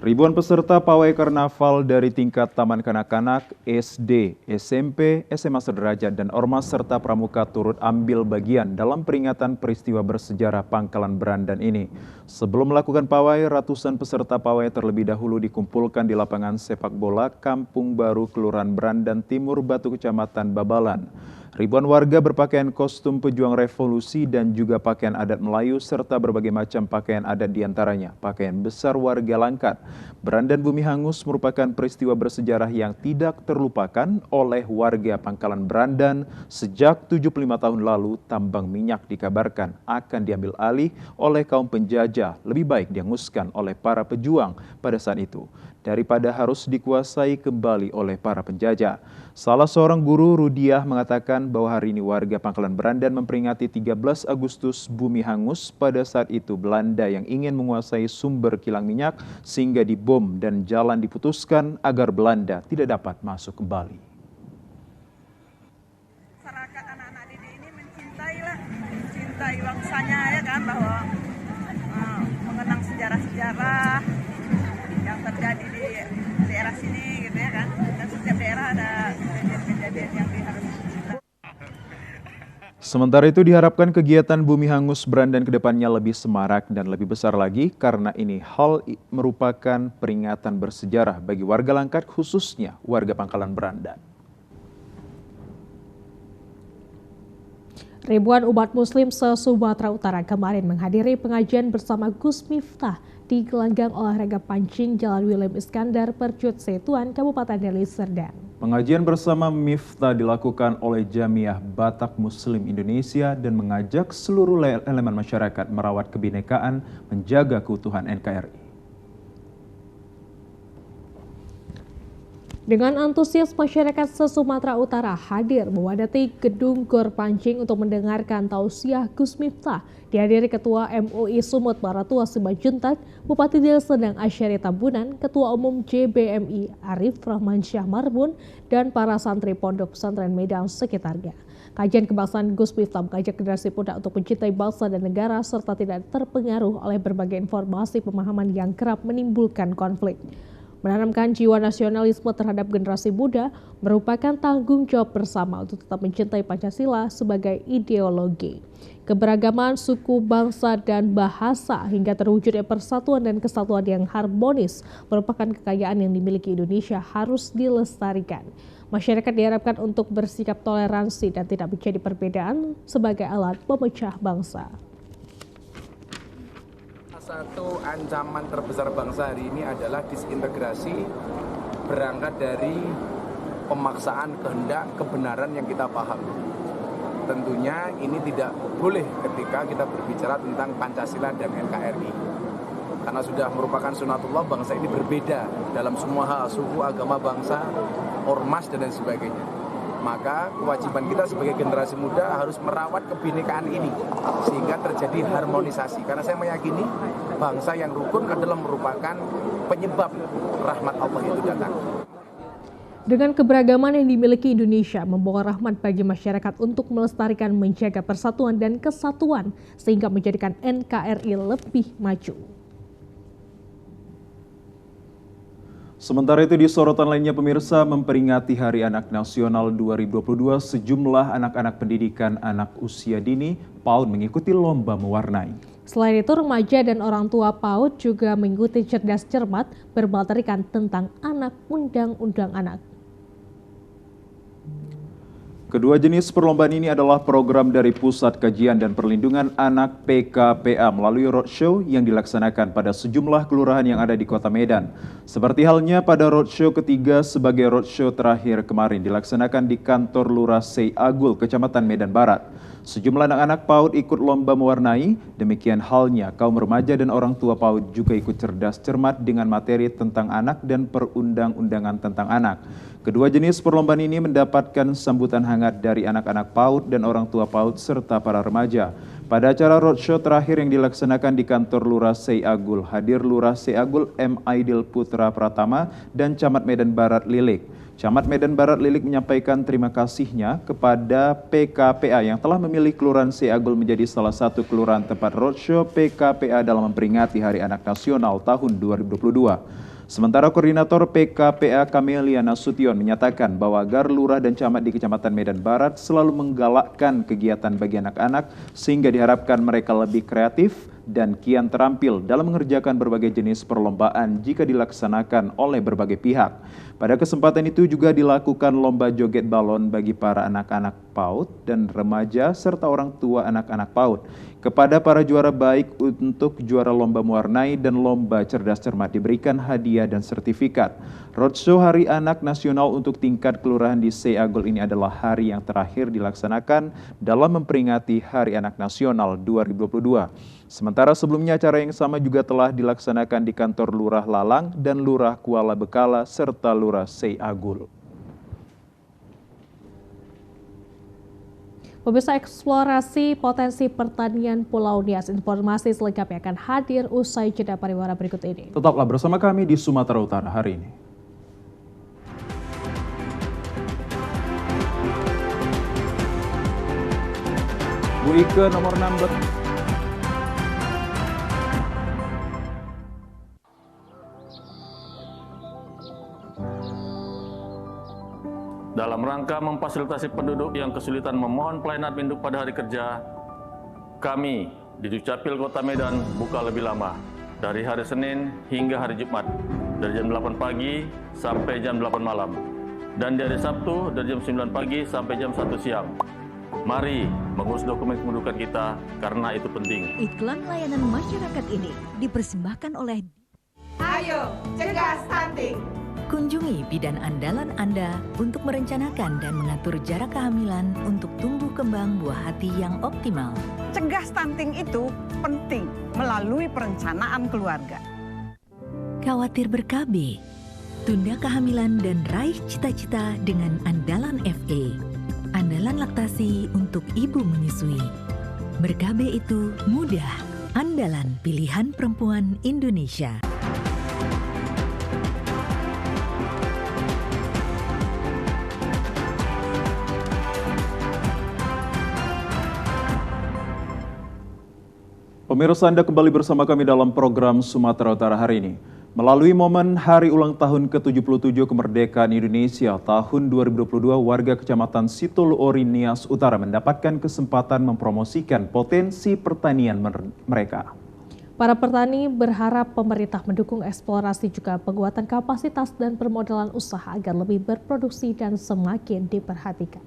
A: Ribuan peserta pawai karnaval dari tingkat taman kanak-kanak, SD, SMP, SMA sederajat, dan ormas serta pramuka turut ambil bagian dalam peringatan peristiwa bersejarah Pangkalan Berandan ini. Sebelum melakukan pawai, ratusan peserta pawai terlebih dahulu dikumpulkan di lapangan sepak bola Kampung Baru, Kelurahan Berandan Timur Batu, Kecamatan Babalan. Ribuan warga berpakaian kostum pejuang revolusi dan juga pakaian adat Melayu serta berbagai macam pakaian adat diantaranya pakaian besar warga Langkat. Berandan Bumi Hangus merupakan peristiwa bersejarah yang tidak terlupakan oleh warga Pangkalan Berandan sejak 75 tahun lalu. Tambang minyak dikabarkan akan diambil alih oleh kaum penjajah, lebih baik dihanguskan oleh para pejuang pada saat itu daripada harus dikuasai kembali oleh para penjajah. Salah seorang guru Rudiah mengatakan bahwa hari ini warga Pangkalan Berandan memperingati 13 Agustus Bumi Hangus. Pada saat itu Belanda yang ingin menguasai sumber kilang minyak sehingga dibom dan jalan diputuskan agar Belanda tidak dapat masuk kembali.
I: Masyarakat anak-anak didik ini mencintai bangsanya ya kan, bahwa mengenang sejarah-sejarah yang terjadi di daerah sini gitu ya kan, dan setiap daerah ada kejadian-kejadian yang harus dicintai.
A: Sementara itu diharapkan kegiatan Bumi Hangus Berandan ke depannya lebih semarak dan lebih besar lagi karena ini merupakan peringatan bersejarah bagi warga Langkat khususnya warga Pangkalan Berandan.
B: Ribuan umat muslim se-Sumatera Utara kemarin menghadiri pengajian bersama Gus Miftah di gelanggang olahraga pancing Jalan William Iskandar, Percut Setuan, Kabupaten Deli Serdang.
A: Pengajian bersama Miftah dilakukan oleh Jamiah Batak Muslim Indonesia dan mengajak seluruh elemen masyarakat merawat kebinekaan, menjaga keutuhan NKRI.
B: Dengan antusias masyarakat se-Sumatera Utara hadir memadati gedung Gor Pancing untuk mendengarkan tausiah Gus Miftah, dihadiri Ketua MUI Sumut Baratua Simanjuntak, Bupati Deli Serdang Asyari Tambunan, Ketua Umum JBMI Arif Rahman Syah Marbun, dan para santri Pondok Pesantren Medan sekitarnya. Kajian kebangsaan Gus Miftah mengajak generasi muda untuk mencintai bangsa dan negara serta tidak terpengaruh oleh berbagai informasi pemahaman yang kerap menimbulkan konflik. Menanamkan jiwa nasionalisme terhadap generasi muda merupakan tanggung jawab bersama untuk tetap mencintai Pancasila sebagai ideologi. Keberagaman suku, bangsa, dan bahasa hingga terwujudnya persatuan dan kesatuan yang harmonis merupakan kekayaan yang dimiliki Indonesia harus dilestarikan. Masyarakat diharapkan untuk bersikap toleransi dan tidak menjadi perbedaan sebagai alat pemecah bangsa.
Q: Satu ancaman terbesar bangsa hari ini adalah disintegrasi berangkat dari pemaksaan kehendak kebenaran yang kita paham. Tentunya ini tidak boleh ketika kita berbicara tentang Pancasila dan NKRI. Karena sudah merupakan sunatullah, bangsa ini berbeda dalam semua hal, suku, agama, bangsa, ormas, dan lain sebagainya. Maka kewajiban kita sebagai generasi muda harus merawat kebinekaan ini sehingga terjadi harmonisasi. Karena saya meyakini bangsa yang rukun adalah merupakan penyebab rahmat Allah itu datang.
B: Dengan keberagaman yang dimiliki Indonesia membawa rahmat bagi masyarakat untuk melestarikan, menjaga persatuan dan kesatuan sehingga menjadikan NKRI lebih maju.
A: Sementara itu di sorotan lainnya pemirsa, memperingati Hari Anak Nasional 2022, sejumlah anak-anak pendidikan anak usia dini PAUD mengikuti lomba mewarnai.
B: Selain itu remaja dan orang tua PAUD juga mengikuti cerdas cermat bermaterikan tentang anak, undang-undang anak.
A: Kedua jenis perlombaan ini adalah program dari Pusat Kajian dan Perlindungan Anak PKPA melalui roadshow yang dilaksanakan pada sejumlah kelurahan yang ada di Kota Medan. Seperti halnya pada roadshow ketiga sebagai roadshow terakhir kemarin dilaksanakan di kantor Lurah Sei Agul, Kecamatan Medan Barat. Sejumlah anak-anak PAUD ikut lomba mewarnai, demikian halnya kaum remaja dan orang tua PAUD juga ikut cerdas cermat dengan materi tentang anak dan perundang-undangan tentang anak. Kedua jenis perlombaan ini mendapatkan sambutan hangat dari anak-anak PAUD dan orang tua PAUD serta para remaja. Pada acara roadshow terakhir yang dilaksanakan di kantor Lurah Sei Agul, hadir Lurah Sei Agul M. Aidil Putra Pratama dan Camat Medan Barat Lilik. Camat Medan Barat Lilik menyampaikan terima kasihnya kepada PKPA yang telah memilih Kelurahan Sei Agul menjadi salah satu kelurahan tempat roadshow PKPA dalam memperingati Hari Anak Nasional tahun 2022. Sementara Koordinator PKPA Kamelia Nasution menyatakan bahwa agar lurah dan camat di Kecamatan Medan Barat selalu menggalakkan kegiatan bagi anak-anak sehingga diharapkan mereka lebih kreatif dan kian terampil dalam mengerjakan berbagai jenis perlombaan jika dilaksanakan oleh berbagai pihak. Pada kesempatan itu juga dilakukan lomba joget balon bagi para anak-anak PAUD dan remaja serta orang tua anak-anak PAUD. Kepada para juara baik untuk juara lomba mewarnai dan lomba cerdas cermat diberikan hadiah dan sertifikat. Roadshow Hari Anak Nasional untuk tingkat kelurahan di Seagol ini adalah hari yang terakhir dilaksanakan dalam memperingati Hari Anak Nasional 2022. Sementara sebelumnya acara yang sama juga telah dilaksanakan di kantor Lurah Lalang dan Lurah Kuala Bekala serta Lurah Seagol.
B: Pemirsa, eksplorasi potensi pertanian Pulau Nias. Informasi selengkapnya akan hadir usai jeda pariwara berikut ini.
A: Tetaplah bersama kami di Sumatera Utara hari ini. Bu Ike nomor 6.
G: Dalam rangka memfasilitasi penduduk yang kesulitan memohon pelayanan induk pada hari kerja, kami di Dukcapil Kota Medan buka lebih lama, dari hari Senin hingga hari Jumat, dari jam 8 pagi sampai jam 8 malam, dan di hari Sabtu dari jam 9 pagi sampai jam 1 siang. Mari mengurus dokumen kependudukan kita karena itu penting.
H: Iklan layanan masyarakat ini dipersembahkan oleh
I: Ayo, cegah stunting.
H: Kunjungi bidan andalan Anda untuk merencanakan dan mengatur jarak kehamilan untuk tumbuh kembang buah hati yang optimal.
R: Cegah stunting itu penting melalui perencanaan keluarga.
H: Khawatir ber-KB, tunda kehamilan dan raih cita-cita dengan andalan FE. Andalan laktasi untuk ibu menyusui. Ber-KB itu mudah, andalan pilihan perempuan Indonesia.
A: Pemirsa, Anda kembali bersama kami dalam program Sumatera Utara hari ini. Melalui momen Hari Ulang Tahun ke-77 Kemerdekaan Indonesia tahun 2022, warga Kecamatan Sitolu Ori, Nias Utara mendapatkan kesempatan mempromosikan potensi pertanian mereka.
B: Para petani berharap pemerintah mendukung eksplorasi juga penguatan kapasitas dan permodalan usaha agar lebih berproduksi dan semakin diperhatikan.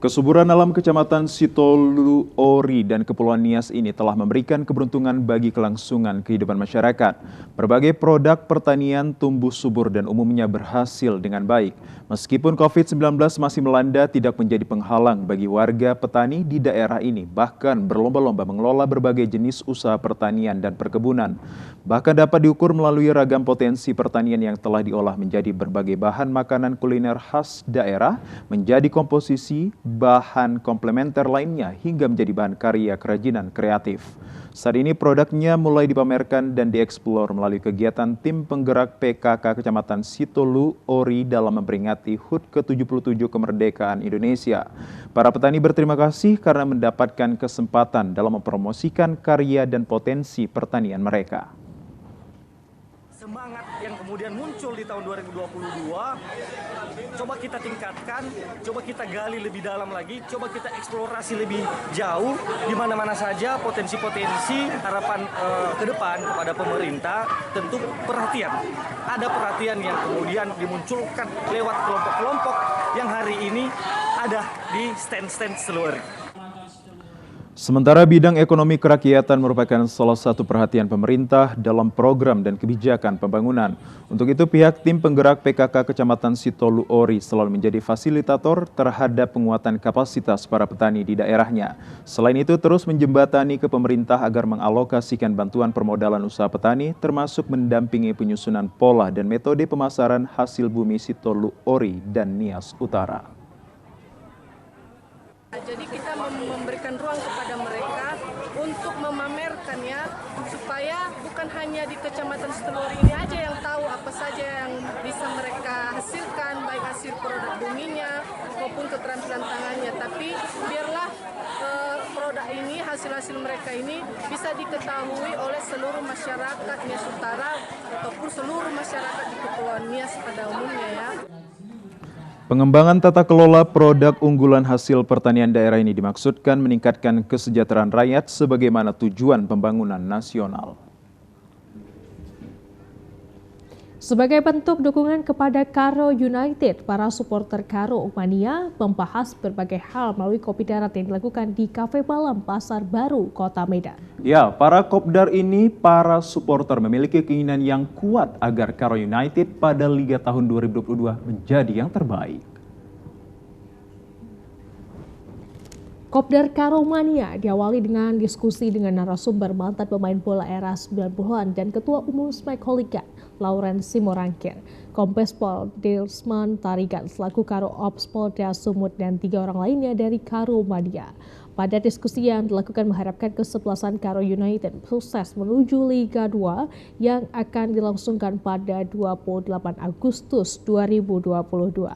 A: Kesuburan alam Kecamatan Sitolu Ori dan Kepulauan Nias ini telah memberikan keberuntungan bagi kelangsungan kehidupan masyarakat. Berbagai produk pertanian tumbuh subur dan umumnya berhasil dengan baik. Meskipun COVID-19 masih melanda, tidak menjadi penghalang bagi warga petani di daerah ini. Bahkan berlomba-lomba mengelola berbagai jenis usaha pertanian dan perkebunan. Bahkan dapat diukur melalui ragam potensi pertanian yang telah diolah menjadi berbagai bahan makanan kuliner khas daerah, menjadi komposisi bahan komplementer lainnya hingga menjadi bahan karya kerajinan kreatif. Saat ini produknya mulai dipamerkan dan dieksplor melalui kegiatan tim penggerak PKK Kecamatan Sitolu Ori dalam memperingati HUT ke-77 Kemerdekaan Indonesia. Para petani berterima kasih karena mendapatkan kesempatan dalam mempromosikan karya dan potensi pertanian mereka.
S: Semangat yang kemudian muncul di tahun 2022, coba kita tingkatkan, coba kita gali lebih dalam lagi, coba kita eksplorasi lebih jauh di mana-mana saja potensi-potensi harapan ke depan kepada pemerintah. Tentu perhatian, ada perhatian yang kemudian dimunculkan lewat kelompok-kelompok yang hari ini ada di stand-stand seluruh.
A: Sementara bidang ekonomi kerakyatan merupakan salah satu perhatian pemerintah dalam program dan kebijakan pembangunan. Untuk itu pihak tim penggerak PKK Kecamatan Sitolu Ori selalu menjadi fasilitator terhadap penguatan kapasitas para petani di daerahnya. Selain itu terus menjembatani ke pemerintah agar mengalokasikan bantuan permodalan usaha petani termasuk mendampingi penyusunan pola dan metode pemasaran hasil bumi Sitolu Ori dan Nias Utara.
T: Jadi kita memberikan ruang kepada mereka untuk memamerkannya supaya bukan hanya di Kecamatan Sitolu Ori ini aja yang tahu apa saja yang bisa mereka hasilkan, baik hasil produk buminya maupun keterampilan tangannya, tapi biarlah produk ini, hasil-hasil mereka ini bisa diketahui oleh seluruh masyarakat Nias Utara ataupun seluruh masyarakat di Kepulauan Nias pada umumnya ya.
A: Pengembangan tata kelola produk unggulan hasil pertanian daerah ini dimaksudkan meningkatkan kesejahteraan rakyat sebagaimana tujuan pembangunan nasional.
B: Sebagai bentuk dukungan kepada Karo United, para supporter Karo Mania membahas berbagai hal melalui kopi darat yang dilakukan di Kafe Malam Pasar Baru, Kota Medan.
A: Ya, para kopdar ini, para supporter memiliki keinginan yang kuat agar Karo United pada Liga tahun 2022 menjadi yang terbaik.
B: Kopdar Karo Mania diawali dengan diskusi dengan narasumber mantan pemain bola era 90-an dan Ketua Umum Smackholika, Lauren Simorangkir, Kombes Pol Delsman Tarigan selaku Karo Ops Polda Sumut dan 3 orang lainnya dari Karo Mania. Pada diskusi yang dilakukan mengharapkan kesebelasan Karo United sukses menuju Liga 2 yang akan dilangsungkan pada 28 Agustus 2022.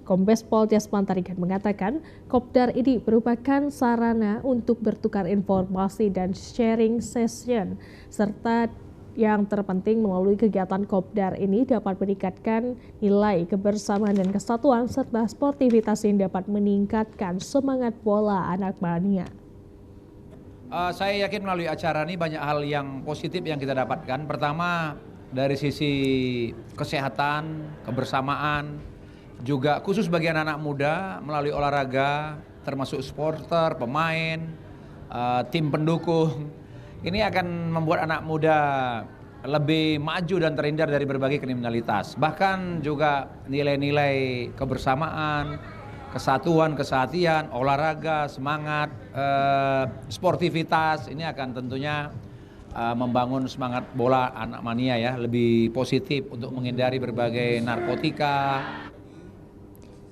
B: Kombes Pol Delsman Tarigan mengatakan kopdar ini merupakan sarana untuk bertukar informasi dan sharing session, serta yang terpenting melalui kegiatan kopdar ini dapat meningkatkan nilai kebersamaan dan kesatuan serta sportivitas yang dapat meningkatkan semangat bola anak mania.
U: Saya yakin melalui acara ini banyak hal yang positif yang kita dapatkan. Pertama dari sisi kesehatan, kebersamaan, juga khusus bagi anak-anak muda melalui olahraga, termasuk supporter, pemain, tim pendukung. Ini akan membuat anak muda lebih maju dan terhindar dari berbagai kriminalitas. Bahkan juga nilai-nilai kebersamaan, kesatuan, kesehatian, olahraga, semangat, sportivitas. Ini akan tentunya membangun semangat bola anak mania ya, lebih positif untuk menghindari berbagai narkotika.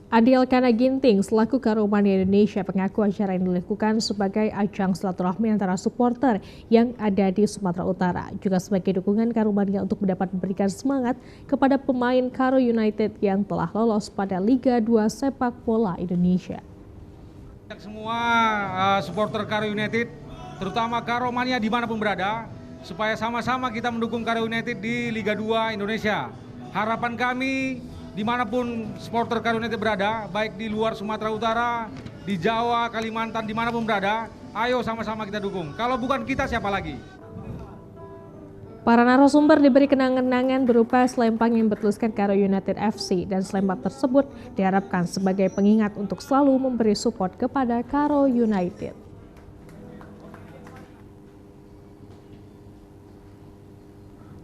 B: Andi Elkana Ginting selaku Karo Mania Indonesia mengaku acara yang dilakukan sebagai ajang silaturahmi antara supporter yang ada di Sumatera Utara, juga sebagai dukungan Karo Mania untuk mendapat memberikan semangat kepada pemain Karo United yang telah lolos pada Liga 2 Sepak Bola Indonesia.
C: Semua supporter Karo United, terutama Karo Mania dimanapun berada, supaya sama-sama kita mendukung Karo United di Liga 2 Indonesia. Harapan kami dimanapun supporter Karo United berada, baik di luar Sumatera Utara, di Jawa, Kalimantan, dimanapun berada, ayo sama-sama kita dukung. Kalau bukan kita, siapa lagi?
B: Para narasumber diberi kenang-kenangan berupa selempang yang bertuliskan Karo United FC, dan selempang tersebut diharapkan sebagai pengingat untuk selalu memberi support kepada Karo United.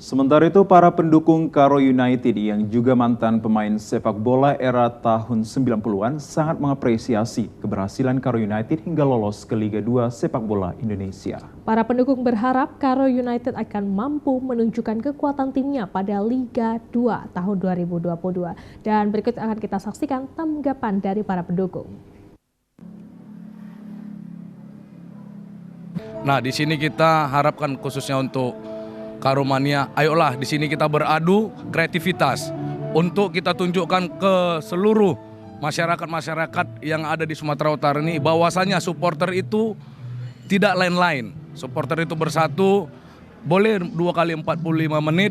A: Sementara itu, para pendukung Karo United yang juga mantan pemain sepak bola era tahun 90-an sangat mengapresiasi keberhasilan Karo United hingga lolos ke Liga 2 Sepak Bola Indonesia.
B: Para pendukung berharap Karo United akan mampu menunjukkan kekuatan timnya pada Liga 2 tahun 2022. Dan berikut akan kita saksikan tanggapan dari para pendukung.
V: Nah, di sini kita harapkan khususnya untuk Karo Mania, ayolah di sini kita beradu kreativitas untuk kita tunjukkan ke seluruh masyarakat yang ada di Sumatera Utara ini bahwasanya supporter itu tidak lain-lain. Supporter itu bersatu, boleh 2 kali 45 menit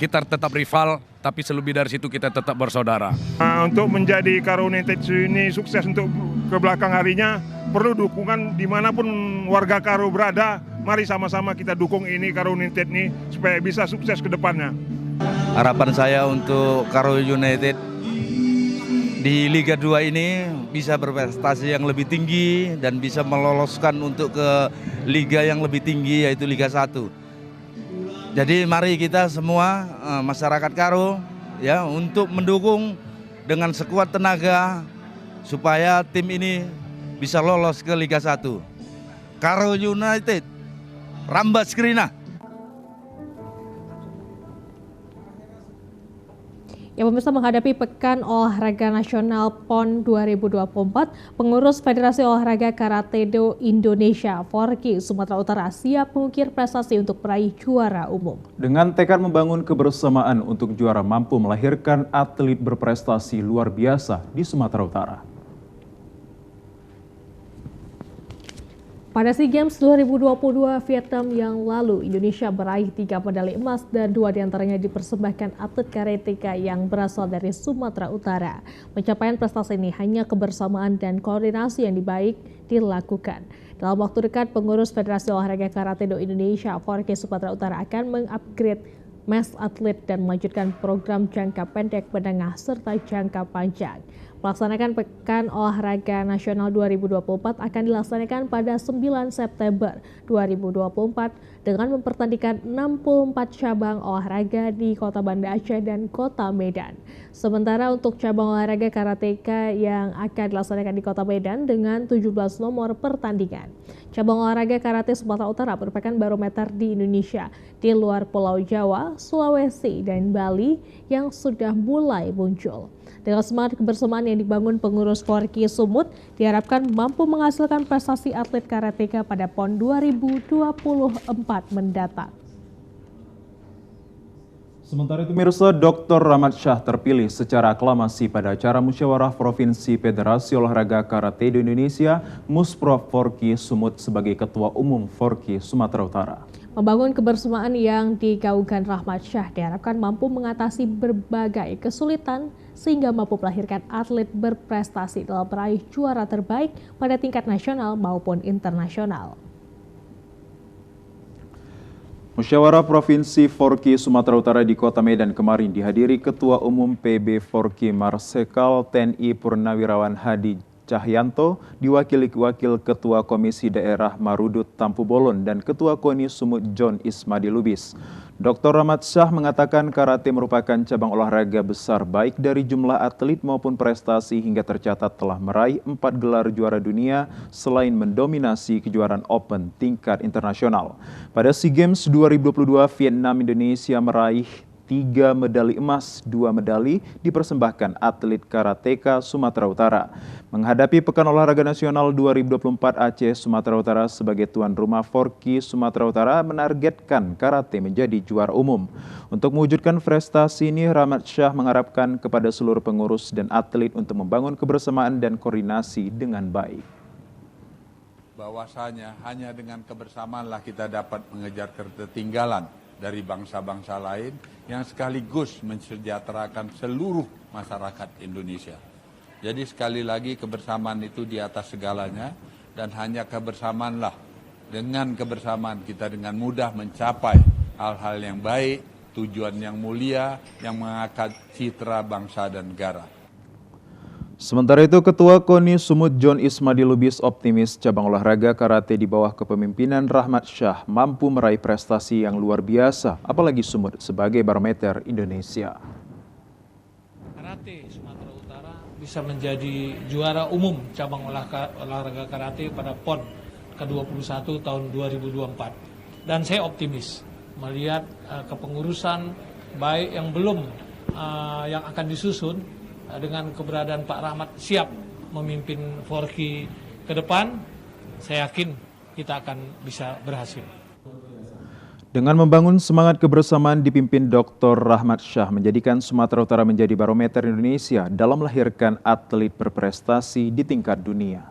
V: kita tetap rival, tapi selebih dari situ kita tetap bersaudara.
W: Untuk menjadi Karo United ini sukses untuk ke belakang harinya, perlu dukungan dimanapun warga Karo berada. Mari sama-sama kita dukung ini Karo United ini supaya bisa sukses ke depannya.
X: Harapan saya untuk Karo United di Liga 2 ini bisa berprestasi yang lebih tinggi dan bisa meloloskan untuk ke liga yang lebih tinggi, yaitu Liga 1. Jadi mari kita semua masyarakat Karo ya untuk mendukung dengan sekuat tenaga supaya tim ini bisa lolos ke Liga 1. Karo United, Rambat Skrina.
B: Ya, pemirsa, menghadapi Pekan Olahraga Nasional PON 2024, pengurus Federasi Olahraga Karate-Do Indonesia, Forki Sumatera Utara, siap mengukir prestasi untuk meraih juara umum.
A: Dengan tekad membangun kebersamaan untuk juara mampu melahirkan atlet berprestasi luar biasa di Sumatera Utara.
B: Pada SEA Games 2022 Vietnam yang lalu, Indonesia meraih 3 medali emas dan 2 diantaranya dipersembahkan atlet karateka yang berasal dari Sumatera Utara. Pencapaian prestasi ini hanya kebersamaan dan koordinasi yang baik dilakukan. Dalam waktu dekat, pengurus Federasi Olahraga Karate-Do Indonesia, Forki Sumatera Utara akan mengupgrade mes atlet dan melanjutkan program jangka pendek, menengah, serta jangka panjang. Melaksanakan Pekan Olahraga Nasional 2024 akan dilaksanakan pada 9 September 2024 dengan mempertandingkan 64 cabang olahraga di Kota Banda Aceh dan Kota Medan. Sementara untuk cabang olahraga karateka yang akan dilaksanakan di Kota Medan dengan 17 nomor pertandingan. Cabang olahraga karate Sumatera Utara merupakan barometer di Indonesia di luar Pulau Jawa, Sulawesi, dan Bali yang sudah mulai muncul. Dengan semangat kebersamaan yang dibangun pengurus Forki Sumut, diharapkan mampu menghasilkan prestasi atlet karateka pada PON 2024 mendatang.
A: Sementara itu, Mirsa, Dr. Rahmat Syah terpilih secara aklamasi pada acara Musyawarah Provinsi Federasi Olahraga Karate-Do Indonesia Musprov Forki Sumut sebagai Ketua Umum Forki Sumatera Utara.
B: Membangun kebersamaan yang digaungkan Rahmat Syah diharapkan mampu mengatasi berbagai kesulitan sehingga mampu melahirkan atlet berprestasi dalam meraih juara terbaik pada tingkat nasional maupun internasional.
A: Musyawarah Provinsi Forki Sumatera Utara di Kota Medan kemarin dihadiri Ketua Umum PB Forki Marsikal TNI Purnawirawan Hadi Cahyanto, diwakili Wakil Ketua Komisi Daerah Marudut Tampu Bolon dan Ketua KONI Sumut John Ismadi Lubis. Dr. Rahmat Syah mengatakan karate merupakan cabang olahraga besar baik dari jumlah atlet maupun prestasi hingga tercatat telah meraih 4 gelar juara dunia selain mendominasi kejuaraan Open tingkat internasional. Pada SEA Games 2022 Vietnam Indonesia meraih 3 medali emas, 2 medali dipersembahkan atlet karateka Sumatera Utara. Menghadapi Pekan Olahraga Nasional 2024, Aceh Sumatera Utara sebagai tuan rumah Forki Sumatera Utara menargetkan karate menjadi juara umum. Untuk mewujudkan prestasi ini, Rahmat Syah mengharapkan kepada seluruh pengurus dan atlet untuk membangun kebersamaan dan koordinasi dengan baik.
D: Bahwasanya hanya dengan kebersamaanlah kita dapat mengejar ketertinggalan dari bangsa-bangsa lain yang sekaligus mensejahterakan seluruh masyarakat Indonesia. Jadi sekali lagi kebersamaan itu di atas segalanya dan hanya kebersamaanlah, dengan kebersamaan kita dengan mudah mencapai hal-hal yang baik, tujuan yang mulia yang mengangkat citra bangsa dan negara.
A: Sementara itu, Ketua KONI Sumut John Ismadi Lubis optimis cabang olahraga karate di bawah kepemimpinan Rahmat Syah mampu meraih prestasi yang luar biasa, apalagi Sumut sebagai barometer Indonesia.
E: Karate Sumatera Utara bisa menjadi juara umum cabang olahraga karate pada PON ke-21 tahun 2024. Dan saya optimis melihat kepengurusan baik yang belum yang akan disusun dengan keberadaan Pak Rahmat siap memimpin Forki ke depan, saya yakin kita akan bisa berhasil.
A: Dengan membangun semangat kebersamaan dipimpin Dr. Rahmat Syah menjadikan Sumatera Utara menjadi barometer Indonesia dalam melahirkan atlet berprestasi di tingkat dunia.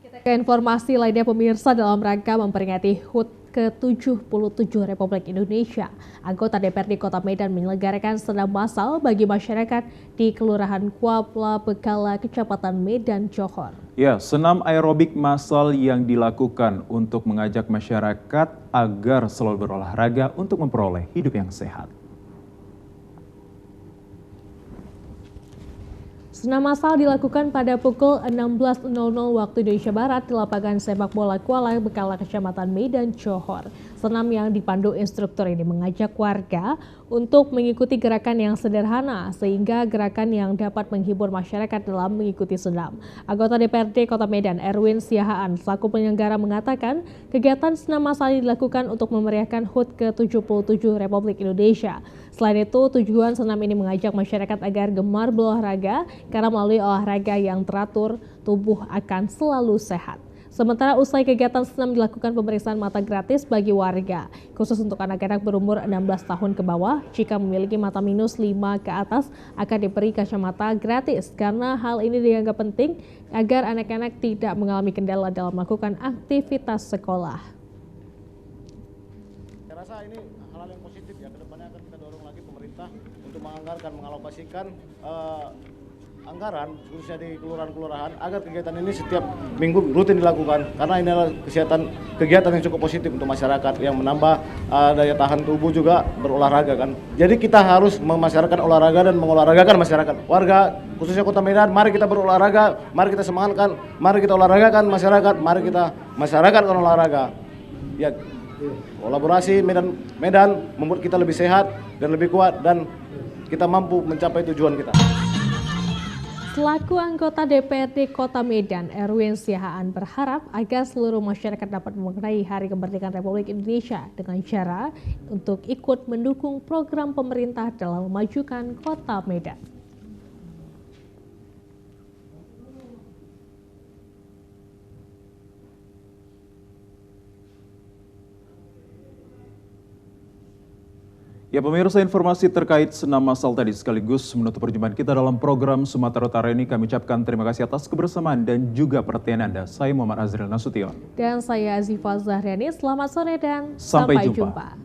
B: Kita ke informasi lainnya, pemirsa, dalam rangka memperingati HUT ke-77 Republik Indonesia, anggota DPRD Kota Medan menyelenggarakan senam massal bagi masyarakat di Kelurahan Kuapla, Bekala, Kecamatan Medan, Johor.
A: Ya, senam aerobik massal yang dilakukan untuk mengajak masyarakat agar selalu berolahraga untuk memperoleh hidup yang sehat.
B: Senam massal dilakukan pada pukul 16.00 waktu Indonesia Barat di lapangan sepak bola Kuala Bekala, Kecamatan Medan, Johor. Senam yang dipandu instruktur ini mengajak warga untuk mengikuti gerakan yang sederhana sehingga gerakan yang dapat menghibur masyarakat dalam mengikuti senam. Anggota DPRD Kota Medan Erwin Siahaan selaku penyelenggara mengatakan kegiatan senam massal ini dilakukan untuk memeriahkan HUT ke-77 Republik Indonesia. Selain itu, tujuan senam ini mengajak masyarakat agar gemar berolahraga karena melalui olahraga yang teratur, tubuh akan selalu sehat. Sementara usai kegiatan senam dilakukan pemeriksaan mata gratis bagi warga, khusus untuk anak-anak berumur 16 tahun ke bawah. Jika memiliki mata minus 5 ke atas akan diberi kacamata gratis karena hal ini dianggap penting agar anak-anak tidak mengalami kendala dalam melakukan aktivitas sekolah.
F: Saya rasa ini hal yang positif ya, kedepannya akan kita dorong lagi pemerintah untuk menganggarkan, mengalokasikan anggaran khususnya di kelurahan-kelurahan agar kegiatan ini setiap minggu rutin dilakukan karena ini adalah kegiatan yang cukup positif untuk masyarakat yang menambah daya tahan tubuh juga berolahraga kan. Jadi kita harus memasyarakatkan olahraga dan mengolahragakan masyarakat. Warga khususnya Kota Medan, mari kita berolahraga, mari kita semangatkan, mari kita olahragakan masyarakat, mari kita masyarakatkan olahraga. Ya, kolaborasi Medan membuat kita lebih sehat dan lebih kuat dan kita mampu mencapai tujuan kita.
B: Selaku anggota DPRD Kota Medan, Erwin Siahaan berharap agar seluruh masyarakat dapat memaknai Hari Kemerdekaan Republik Indonesia dengan cara untuk ikut mendukung program pemerintah dalam memajukan Kota Medan.
A: Ya pemirsa, informasi terkait senam masal tadi sekaligus menutup perjumpaan kita dalam program Sumatera Utara ini. Kami ucapkan terima kasih atas kebersamaan dan juga perhatian Anda. Saya Muhammad Azril Nasution.
B: Dan saya Azifa Zahriani. Selamat sore dan
A: sampai jumpa.